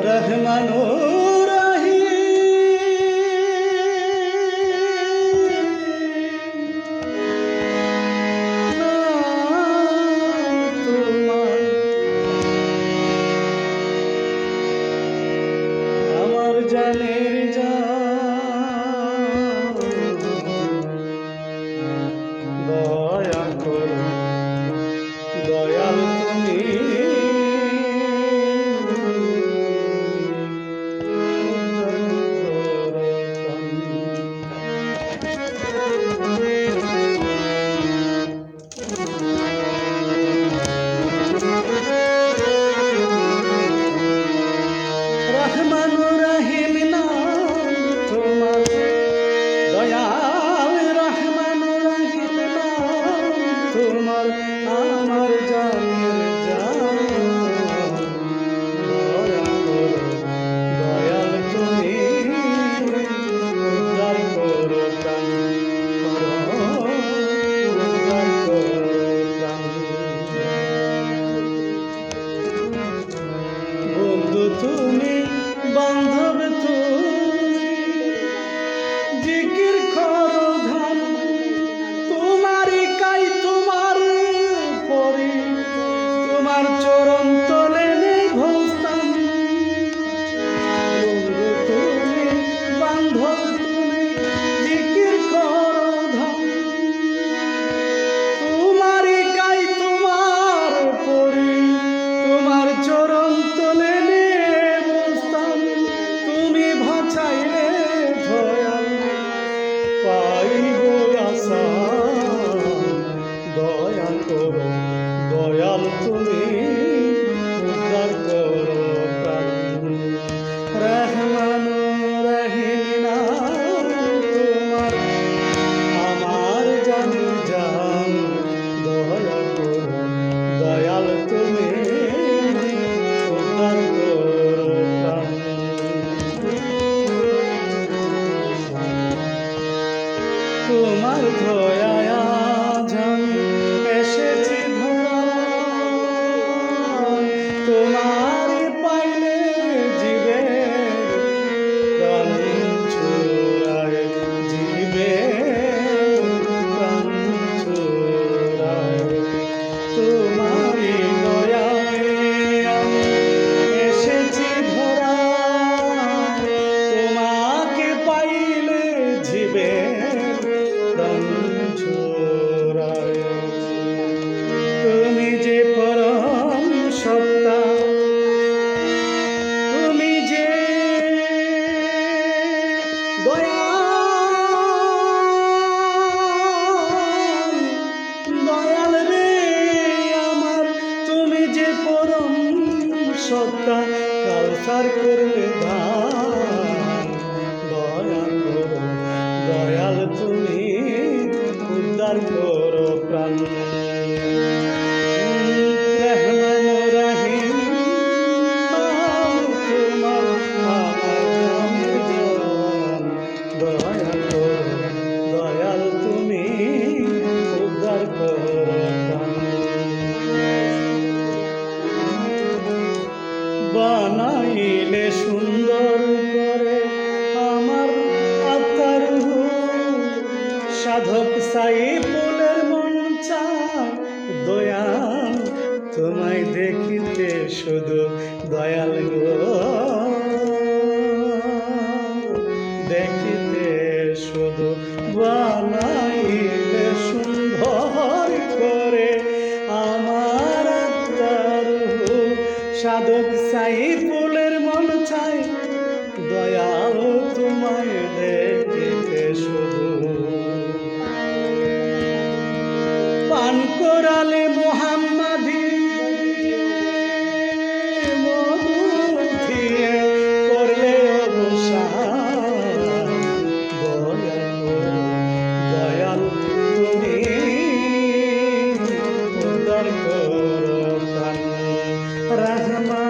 রহমানুর আমার জানের জান দয়া করো দয়াল তুমি রহমানুর রহিম নাম তোমার দয়াল রহমানুর রহিম নাম তোমার আমার জানের জান দয়া করো দয়াল তুমি উদ্ধার করো প্রাণ উদ্ধার করো প্রাণ বন্ধু তুমি বান্ধব তুমি জিকির করো ধান তোমারই কাই তোমার পরি তোমার চরণ তলে নেই ভস্তান বন্ধু তুমি বান্ধব তুমি জিকির করো ধান তোমারই কাই তোমার পরি তোমার চরণ তলে চাইলে দয়াল পাইব আশা দয়া করো দয়াল তুমি উদ্ধার করো প্রাণ রহমানুর রহিম নাম তোমার আমার জানের জান দয়া করো দয়াল তুমি উদ্ধার করো প্রাণ তোমার দয়ায় আজ আমি এসেছি ধরায় তোমার পাইলে জীবের প্রাণ ছুড়ায় জীবের প্রাণ ছুড়ায় তোমার দয়ায় আমি এসেছি ধরায় তোমাকে পাইলে জীবের তুমি যে পরম সত্তা তুমি যে দয়াল রে আমার তুমি যে পরম সত্তা কাউসার করলে দান দয়া করো দয়াল তুমি উদ্ধার করো প্রাণ রহমানুর রহিম নাম তোমার আমার জানের জান দয়া করো দয়াল তুমি উদ্ধার করো প্রাণ বানাইলে সুন্দর করে আমার আত্মার সাধক সাই ফুলের মন চায় দয়াল তোমায় দেখিতে শুধু দয়াল গো দেখিতে শুধু বানাইলে সুন্দর করে আমার আত্মার সাধক সাই ফুলের মন চায় দয়াল তোমায় দেখিতে শুধু পান করালে মোহাম্মদী মধু দিয়ে করলে অবসান দয়া করো দয়াল তুমি উদ্ধার করো প্রাণ রহমান